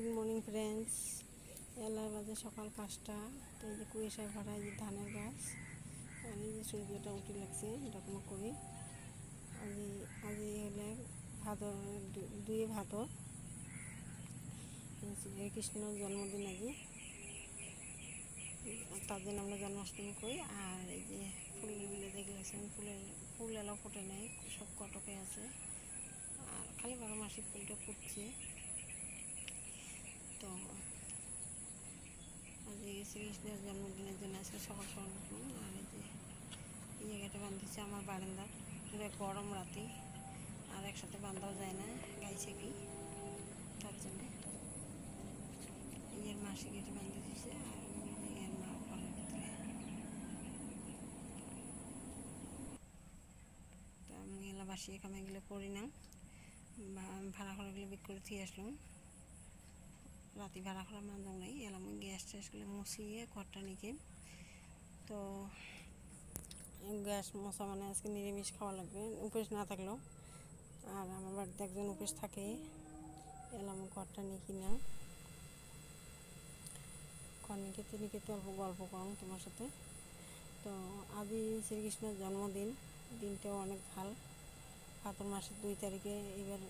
Good morning friends. এলার বাজে সকাল 5টা। তো এই যে কুয়াশায় ভরা এই যে ধানের গাছ, আর এই যে সূর্যটা উঠে লাগছে এরকম করি। আজি হলে ভাদর 2 ভাদর, কৃষ্ণর জন্মদিন আজি, তার জন্য আমরা জন্মাষ্টমী করি। আর এই যে ফুলগুলো দেখলেছেন, ফুল এলাও ফোটে নেই, সব কটকে আছে, আর খালি 12 মাসে ফুলটা ফুটছে। তো আজকে শ্রীকৃষ্ণের জন্মদিনের জন্য আজকে সকাল সকাল উঠলাম। আর এই যে এই জায়গাটা বাঁধতেছে আমার বারান্দার, পুরো গরম রাতে, আর একসাথে বাঁধাও যায় না গাইছে কি, তার জন্যে ইয়ের মাসে কেটে বাঁধতে দিয়েছে। আর এর মা ঘরের ভিতরে, তো আমি এলা বাসিয়ে কামাইগুলো করি না, ভাড়া ঘরগুলো বিক্রি করে দিয়ে আসলাম। রাতে ভাড়া করা মানজাম নাই, এলাম গ্যাস ট্যাসগুলো মুছিয়ে ঘরটা নিকে। তো গ্যাস মশা মানে আজকে নিরামিষ খাওয়া লাগবে, উপোস না থাকলেও। আর আমার বাড়িতে একজন উপোস থাকে, এলাম ঘরটা নিয়ে কিনা ঘর নিকে তো অল্প গল্প করলাম তোমার সাথে। তো আজই শ্রীকৃষ্ণের জন্মদিন, দিনটাও অনেক ভাল। ভাদ্র মাসের 2 তারিখে এবার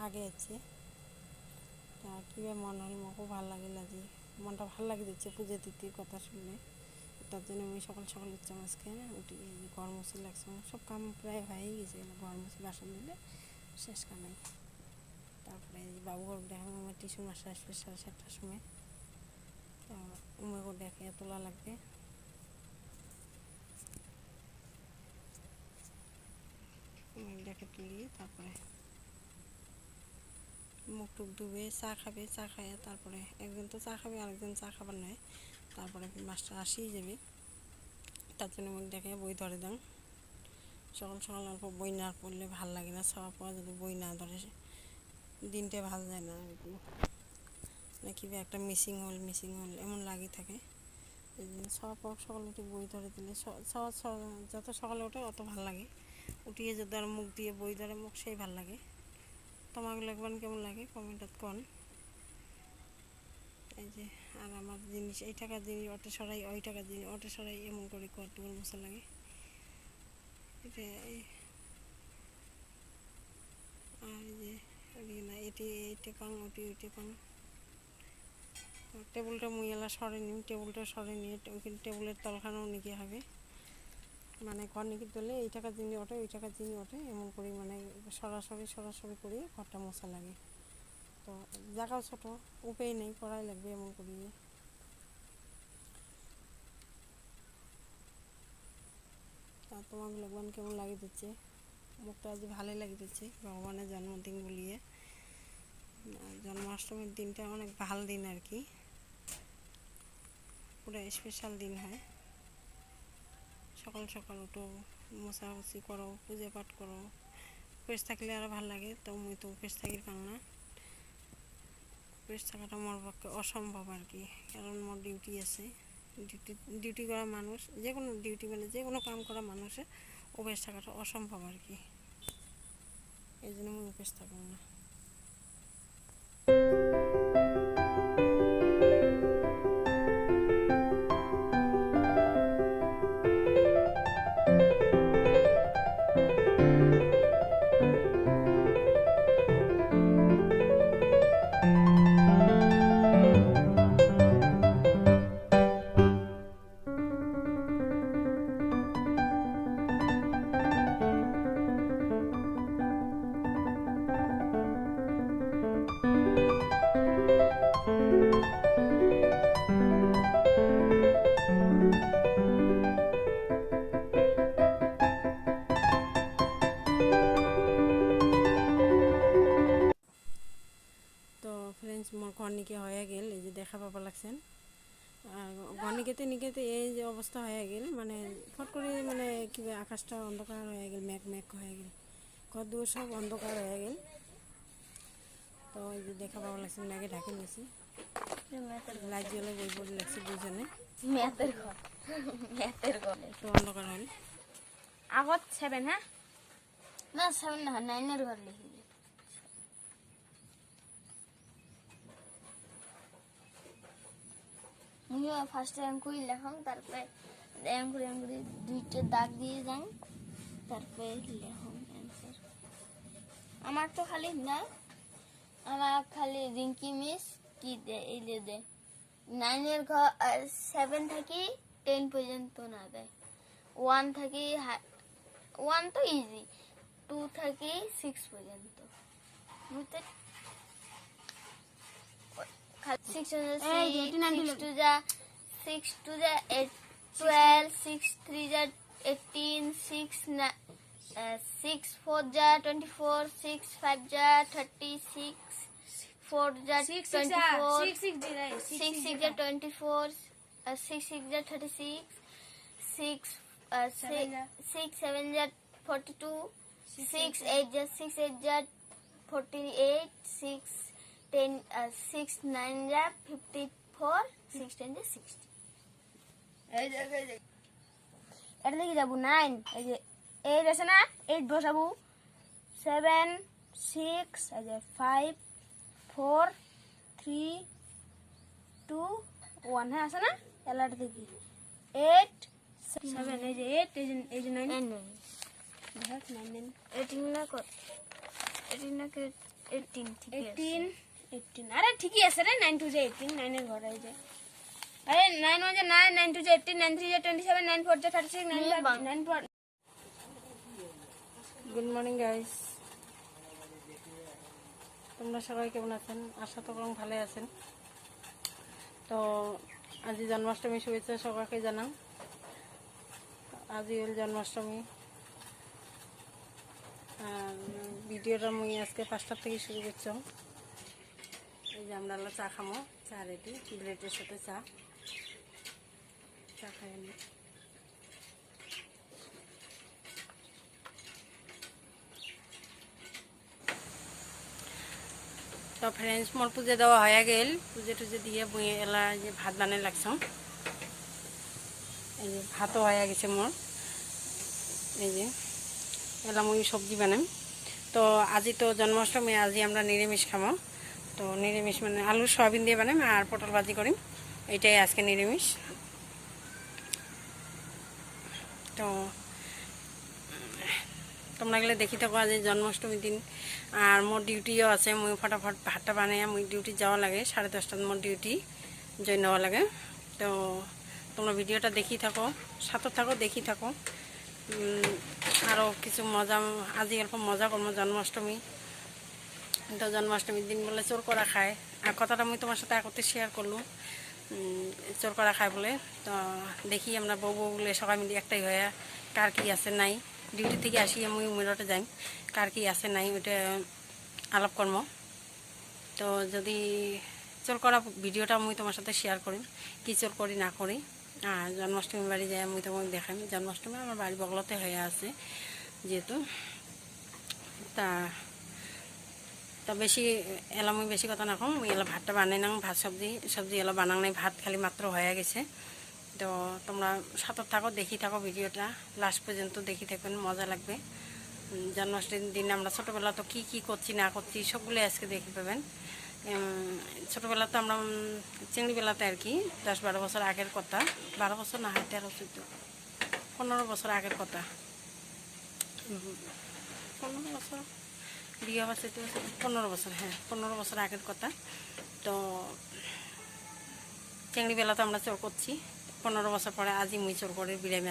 আগে আছে। তা কীভাবে মন হল, মোকেও ভাল লাগিল, আজি মনটা ভাল লাগে দিচ্ছে পুজো তিথির কথা শুনলে। তার জন্য আমি সকাল সকাল উঠলাম আজকে, উঠে ঘর মুছি লাগছিলাম, সব কাম প্রায় হয়েই গেছে, ঘর মুছি বাসন দিলে শেষ কামাই। তারপরে বাবুঘর দেখালাম, আমার টিউশন মাস্টার আসবে 7:30টার সময়। তো উমেকে দেখে তোলা লাগবে, দেখে তুলি, তারপরে মুখ টুক ধুবে চা খাবে, চা খায় তারপরে একজন তো চা খাবে, আরেকজন চা খাবার নয়। তারপরে মাস্টার আসিয়ে যাবে, তার জন্য মুখ দেখে বই ধরে দাম। সকাল সকাল অল্প বই না পড়লে ভাল লাগে না, সবার পর যদি বই না ধরে দিনটা ভাল যায় না আর কি, না কিবা একটা মিসিং হল এমন লাগি থাকে। এই জন্য সবার পর সকালে উঠে বই ধরে দিলে যত সকালে ওঠে অত ভাল লাগে। উঠিয়ে যদি আর মুখ দিয়ে বই ধরে মুখ সেই ভাল লাগে। তোমাকে লাগবেন কেমন লাগে কমেন্টত কন। এই যে আর আমার জিনিস, এই টাকার জিনিস অটো সরাই, ওই টাকার জিনিস অটো সরাই, এমন করে কতগুলো মশা লাগে এটা। আর এই যে না এটি পাং ওটি পাং, টেবিলটা মুই এলা সরে নিম, টেবিলটা সরে নিয়ে ওইখানে টেবিলের তলখানাও নিতে হবে, মানে ঘর নিকে দিলে এই টাকার জিনিস ওঠে ওই টাকার জিনিস ওঠে, এমন করে মানে সরাসরি করে ঘরটা মশা লাগে। তো জায়গাও ছোটো, উপায় নেই, করাই লাগবে এমন করিয়ে। আর তোমাকে লাগবান কেমন লাগে দিচ্ছে, মুখটা আজ ভালোই লাগে দিচ্ছে, ভগবানের জন্মদিন বলিয়ে। জন্মাষ্টমীর দিনটা অনেক ভালো দিন আর কি, পুরো স্পেশাল দিন হয়। সকাল সকাল উঠো, মোছামুছি করো, পূজা পাঠ করো, উপোস থাকলে আরও ভাল লাগে। তো মুই তো উপোস থাকি পাং না, উপোস থাকাটা মোর পক্ষে অসম্ভব আর কি, কারণ মোর ডিউটি আছে। ডিউটি করা মানুষ, যে কোনো ডিউটি মানে যে কোনো কাম করা মানুষের উপোস থাকাটা অসম্ভব আর কি, এই জন্য আমি উপোস থাকব না। ফ্রেন্ডস মোর ঘর নিকে হয়ে গেল, এই যে দেখা পাবা লাগছেন। আর ঘর নিকেতে এই যে অবস্থা হয়ে গেল, মানে ফট করে মানে কিবা আকাশটা অন্ধকার হয়ে গেল, মেঘ হয়ে গেল, ঘর দুয়ার সব অন্ধকার হয়ে গেল। তো এই যে দেখা পাবা লাগছেন, মেঘে ঢাকে নিয়েছি, লাইট জ্বলে বই পড়ে লাগছে দুজনে, তো অন্ধকার হল। আগত 7 হ্যাঁ না 7 না 9 এর ঘর লিখি। ফার্স্টে অঙ্কুরি লেখাম, তারপরে অঙ্কুরি দুইটা দাগ দিয়ে যাই, তারপরে লেখাম অ্যান্সার। আমার তো খালি না, আমার খালি রিঙ্কি মিস কি দে এই দে 9 ঘর 7 থেকে 10 পর্যন্ত না দেয়। 1 থেকে 1 তো ইজি, 2 থেকে 6 পর্যন্ত বুঝতে। 6 to the 8 12 6 3 the 18 6 6 4 the 24 6 5 the 36 4 the 24 6 6 the 24 6 6 the 36 6 6 7 the 42 6 8 the 6 8 the 48 6 10 6 9 the 54 6 10 the 60। এই যে এটা লিখে যাবো 9, এই যে 8 আছে না, 8 বসাবো, 7 6 এই যে 5 4 3 2 1 হ্যাঁ আছে না, এলাটা দেখি 8 7 এই যে 8 এই যে 9 দেখ 9 18 না কত 18 না 18 ঠিক আছে 18 আরে ঠিকই আছে রে 9 টু যে 18 9 এর ঘর এই যে আরে 9 1 যে 9 9 2 যে 18 9 3 যে 27 9 4 যে 36 9 9 4। গুড মর্নিং গাইস, তোমরা সবাই কেমন আছেন? আশা তো কম ভালো আছেন। তো আজি জন্মাষ্টমী শুভেচ্ছা সবাইকে জানাম। আজি হল জন্মাষ্টমী, আর ভিডিওটা মুই আজকে 5টার থেকে শুরু করছাম। এই যে আমরা চা খামো, চা রেডি, ব্রেডের সাথে চা খাই আমি। তো ফ্রেন্ডস মোর পুজো দেওয়া হয়ে গেল, পুজো টুজো দিয়ে বই এলা যে ভাত বানাই লাগছাম। এই যে ভাতও হয়ে গেছে মোর, এই যে এলা মুই সবজি বানাম। তো আজি তো জন্মাষ্টমী, আজি আমরা নিরামিষ খামো। তো নিরামিষ মানে আলু সয়াবিন দিয়ে বানাম আর পটল ভাজি করিম, এইটাই আজকে নিরামিষ। তো তোমরা গেলে দেখি থাকো আজ জন্মাষ্টমীর দিন। আর মোর ডিউটিও আছে, মুই ফটাফট ভাতটা বানাই মুই ডিউটি যাওয়া লাগে, 10:30টার মোর ডিউটি জয়েন হওয়া লাগে। তো তোমরা ভিডিওটা দেখি থাকো, সাথে থাকো, দেখি থাকো। আরও কিছু মজা, আজি অল্প মজা করবো জন্মাষ্টমী। তো জন্মাষ্টমীর দিন বলে চোর করা খায়, আর কথাটা মুই তোমার সাথে একত্রে শেয়ার করলো, চোর করা খায় বলে। তো দেখি আমরা বউ বলে সবাই মিলে একটাই হয়ে কার কি আছে নাই, ডিউটি থেকে আসি আমি উমেরতে যাই, কার কি আছে নাই ওইটা আলাপ কর্ম। তো যদি চোর করা ভিডিওটা মুই তোমার সাথে শেয়ার করি, কি চোর করি না করি। আর জন্মাষ্টমী বাড়ি যাই মুই তোমাকে দেখাই। জন্মাষ্টমী আমার বাড়ি বগলতে হয়ে আছে যেহেতু, তা বেশি এলা মুই বেশি কথা না কম, মুই এলা ভাতটা বানাই নাং, ভাত সবজি এলা বানাং নাই, ভাত খালি মাত্র হয়ে গেছে। তো তোমরা সাথে থাকো, দেখি থাকো ভিডিওটা লাস্ট পর্যন্ত দেখি থাকবেন, মজা লাগবে। জন্মাষ্টমীর দিন আমরা ছোটোবেলা তো কী করছি না করছি সবগুলো আজকে দেখে পাবেন। ছোটোবেলা তো আমরা চিংড়িবেলাতে আর কি 10-12 বছর আগের কথা, 12 বছর না হয় 13-14 15 বছর আগের কথা, 15 বছর বিয়ে হচ্ছে তো 15 বছর, হ্যাঁ 15 বছর আগের কথা। তো চিংড়িবেলা তো আমরা চোর করছি 15 বছর পরে, আজই মুই চোর করে বিরামি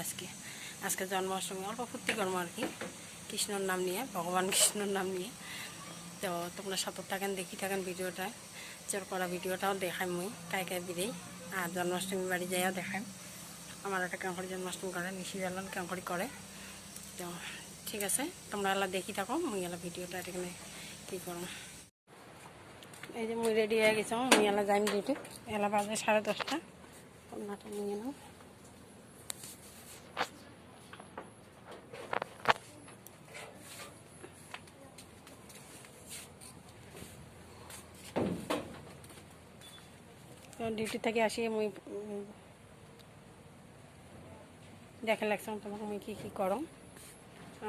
আজকে জন্মাষ্টমী অল্প ফুর্তি করবো আর কি, কৃষ্ণর নাম নিয়ে, ভগবান কৃষ্ণর নাম নিয়ে। তো তোমরা সাথে থাকেন, দেখি থাকেন ভিডিওটা, চোর করা ভিডিওটাও দেখাই মুই কায় বিরেই। আর জন্মাষ্টমী বাড়ি যাইও দেখাই, আমার একটা কাঁকড়ি জন্মাষ্টমী করে, নিশি জ্বালান কাঁকড়ি করে। তো ঠিক আছে, তোমরা এলা দেখি থাকো, মুই এলা ভিডিওটা এখানে কী করো। এই যে মুই রেডি হয়ে গেছি, মুই এলা যাইম ডিউটি, এলা বাজে 10:30। কন্যাটা নিয়ে নাও। তো ডিউটি থেকে আসি মুই দেখা লাগছে তোমাকে মুই কী করো।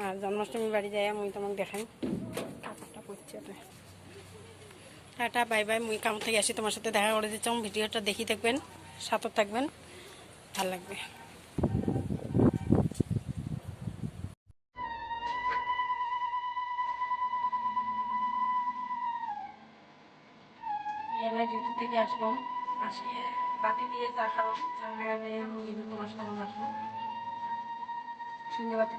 আর জন্মাষ্টমী বাড়ি যাই মুই তোমাকে দেখাই, কাপড়টা পড়ছে। টাটা বাই বাই, মুই কাম থেকে আসি তোমার সাথে দেখা করে দিচ্ছি। ভিডিওটা দেখি থাকবেন, সাথে থাকবেন, ভালো লাগবে। ডিউটি থেকে আসলাম, আসি বাতি দিয়ে চা খাওয়া তোমার সামনে আসবো সুন্দর বাতি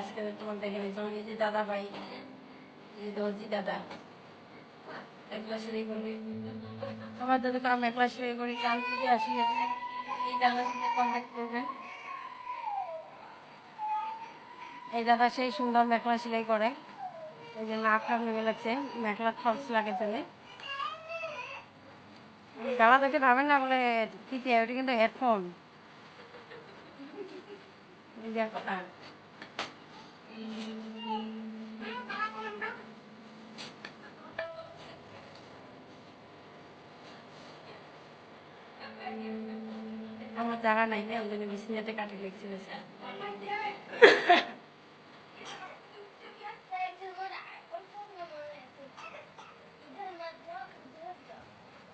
আজকে তোমার দেখে এই যে দাদা ভাই, দর্জি দাদা একলা সেলাই করবে, আমার দাদা কাম একলা সেলাই করি, কাল থেকে আসি এই দাদার সাথে কন্ট্যাক্ট করবেন। এই দাদা সেই সুন্দর মেখলা সেলাই করে, এই জন্য আপনার নেমে লাগছে, মেখলা খরচ লাগে চলে গালা দেখে ভাবেন না বলে কি ওটা কিন্তু হেডফোন কথা। আমার জায়গা নাই না, ওই জন্য বিছানাতে কাটি লেগেছিল।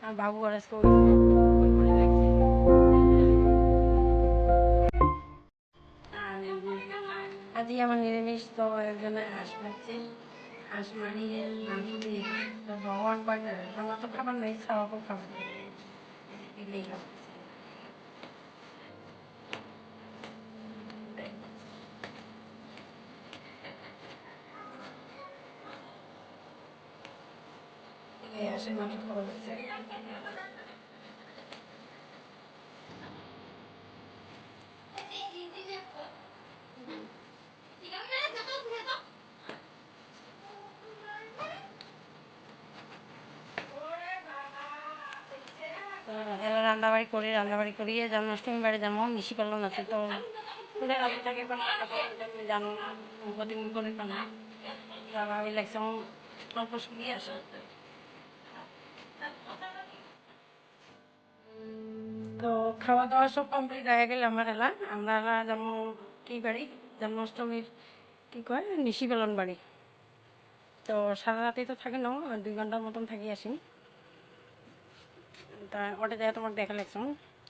আর বাবু আর আজকে আজকে আমার নিরামিষ, তো একজন হাঁস লাগছে, হাঁস মারিয়ে মাংস দিয়ে ভগবান পায় না, আমার তো খাবার নেই, খাওয়াবো খাবার এগুলোই খাবার। হাঁসের মাংস খাওয়া যাচ্ছে। এলা রান্নাবাড়ি করিয়ে জন্মাষ্টমী বাড়ি যেমন মিশি পারলাম আছে, তো থাকে জানো প্রতিদিন করে ভাবি লাগছে অল্প শুনিয়ে আসা। তো খাওয়া দাওয়া সব কমপ্লিট হয়ে গেলে আমার এলা আমরা যেমন কি বাড়ি জন্মাষ্টমীর কী কয় নিশি পালন বাড়ি, তো সারা রাতেই তো থাকে না, 2 ঘন্টার মতন থাকি আসি। তা ওটা যায় তোমার দেখা লাগছো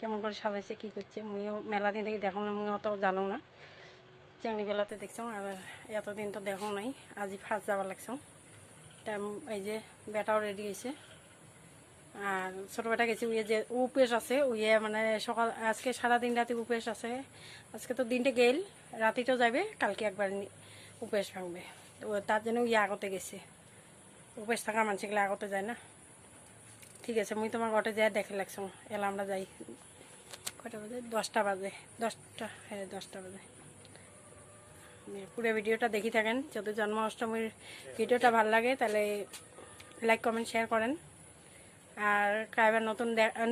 কেমন করে সাজাইছে কী করছে, মুইও মেলা দিন থেকে দেখো না, মুইও অত জানো না, চাংড়ি বেলাতে দেখছো আর এতদিন তো দেখো নাই, আজই ফার্স্ট যাওয়ার লাগছো। তা এই যে বেটাও রেডি হয়েছে, আর ছোটো বেটা গেছে উইয়ে যে উপেস আছে, উইয়ে মানে সকাল আজকে সারাদিন রাতে উপেস আছে, আজকে তো দিনটা গেল, রাতিটাও যাবে, কালকে একবার উপেস ভাঙবে, তো তার জন্য উইয়ে আগতে গেছে, উপেস থাকা মানুষগুলো আগতে যায় না। ঠিক আছে, মুই তোমার ঘটে যাই দেখে লাগছো, এলা আমরা যাই কয়টা বাজে, 10টা বাজে, 10টা, হ্যাঁ 10টা বাজে। পুরো ভিডিওটা দেখি থাকেন, যদি জন্মাষ্টমীর ভিডিওটা ভালো লাগে তাহলে লাইক কমেন্ট শেয়ার করেন, আর কাইবার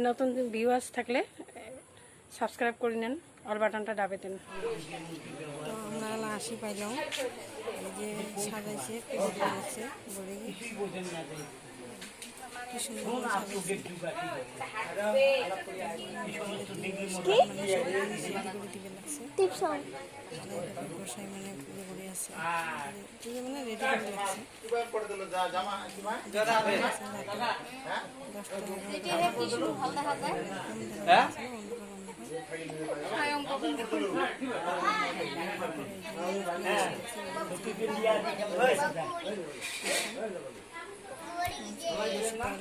নতুন ভিউয়ার্স থাকলে সাবস্ক্রাইব করে নেন, অল বাটনটা দাবে দেন। তো আমরা আসি পাইলাম, এই যে সাজাইছে আছে বলে কি সুন্দর সাজাইছে, গোসাই মানে করে আছে, মানে রেডি করে লাগছে, 10টা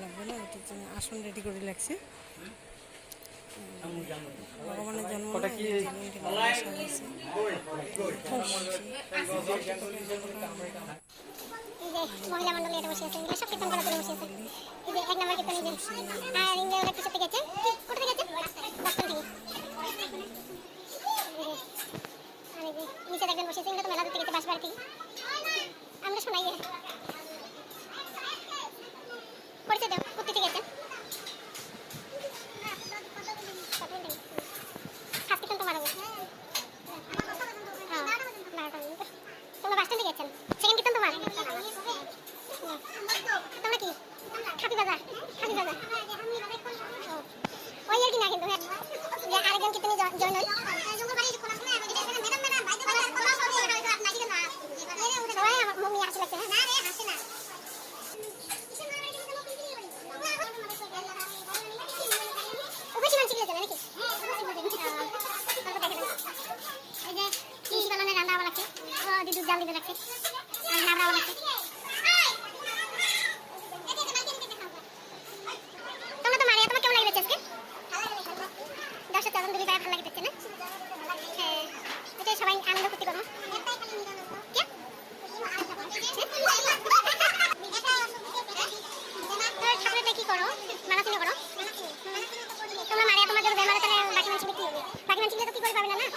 লাগবে না, এটার জন্য আসন রেডি করে লাগছে। ভগবানের জন্ম মহিলা মন্ডলী এটা বসে আছে, সব কীর্তন করার জন্য বসে আছে। এই যে 1 নম্বর কীর্তন, এই যে আর ইন্ডিয়া ওরা কিছু গেছে, কোথা থেকে গেছে, বাস্তব থেকে। আর এই যে নিচে একজন বসে আছে, ইন্ডিয়া তো মেলা ধরতে গেছে বাসবাড়ি থেকে, আমরা শোনাই যে পরিচয় দেব কোথা থেকে গেছে। ফার্স্ট কীর্তন তোমার হবে, তোমরা বাস স্ট্যান্ডে গেছেন, সেকেন্ড কীর্তন তোমার, তোমরা কি খাপি বাজার ওই আর কি না, কিন্তু যে আরেকজন কীর্তনে জয়েন হয় দুধ জাল দিতে রাখছে আর নাড়া লাগছে। তোমরা তো মারিয়া, তোমার কেমন লাগে আজকে? দর্শক তখন দিদি ভাই ভালো লাগে দেখছে না? হ্যাঁ, এটা সবাই আনন্দ করতে করো। ঠাকুরটা কি করো? মানাচিনা করো? তোমরা মারিয়া, তোমার যদি বেমারে তাহলে বাকি মানুষ কি হবে? বাকি মানুষ তো কি করে পাবে না?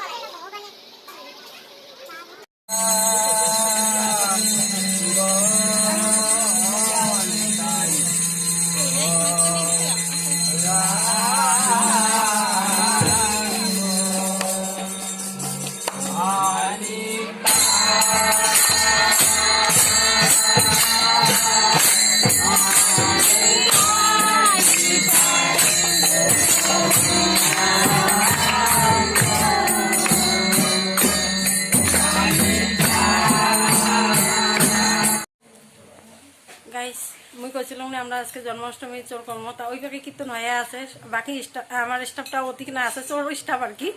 গাইস মুই কইছিলাম না আমরা আজকে জন্মাষ্টমী চোর কর্ম, তা ওইভাবে কীর্তন হয়ে আছে। বাকি স্টাফ, আমার স্টাফটাও অতি কিনা আছে, চোর স্টাফ আর কি।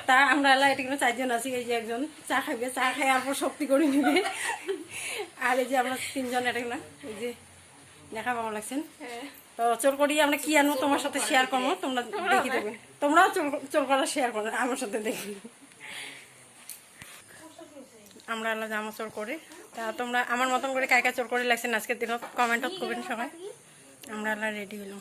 তা আমরা এলা এটা কিনা 4 জন আছি। এই যে একজন চা খাইবে, চা খাই আর পর শক্তি করে নিবে। আর এই যে আমরা 3 জন, এটা কিনা এই যে দেখা ভালো লাগছেন। তো চোর করি আমরা কি আনবো তোমার সাথে শেয়ার করবো, তোমরা দেখি দেবে। তোমরাও চোর করা শেয়ার করো আমার সাথে দেখি। আমরা এলা জামা চোর করে, তা তোমরা আমার মতন করে কায় কায় চোর করে লাগছেন আজকের দিনত কমেন্টত করবেন সবাই। আমরা এলা রেডি হইলাম।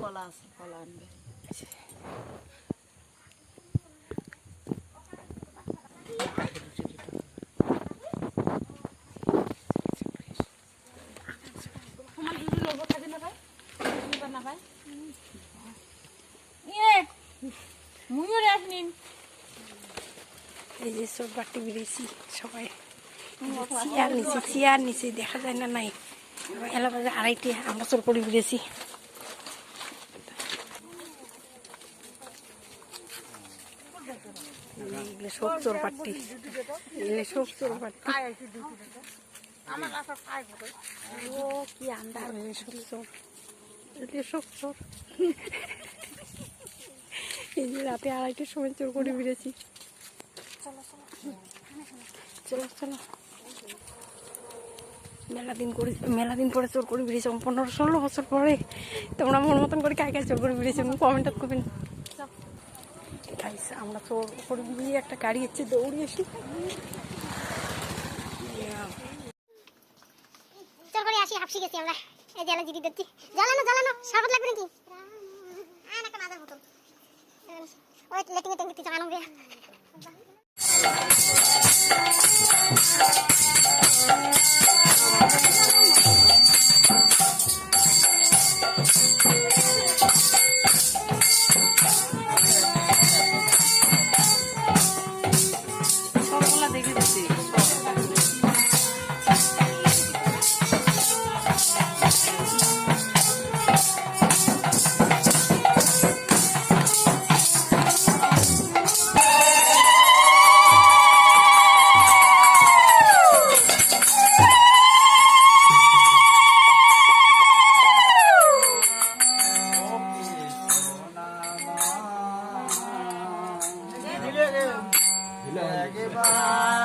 কলা আছে, কলা আনবে। এই যে চোর বাটি বেরিয়েছি সবাই, চেয়ার নিচে, চেয়ার নিচে দেখা যায় না নাই। এলা বাজে 2:30, আমরা চোর করে বেরিয়েছি। এগুলো সব চোর পাট্টি, এগুলো সব চোর পাট্টি। ও কি আন্দাজ, সব চোর, এগুলো সব চোর। এই যে রাতে 2:30টার সময় চোর করে বেরিয়েছি। চলো চলো, মেলা দিন পরে চোর করে বেরিয়েছি, 15-16 বছর পরে। তোমরা মন মতন করে কায় কায় চোর করে বেরিয়েছি কমেন্ট করবেন। আমরা চোর করে বেরিয়ে একটা গাড়ি হচ্ছে, দৌড়ে আসি। চল করে আসি, হাফসি গেছি আমরা। এই যে জিদি দিচ্ছি, জ্বালানো জ্বালানো শরবত লাগবে নাকি? আর একটা মাদার বোতল। ওই লেটিং এ টেঙ্গি চালানো গে। সবগুলা দেখে দিচ্ছি। Bye.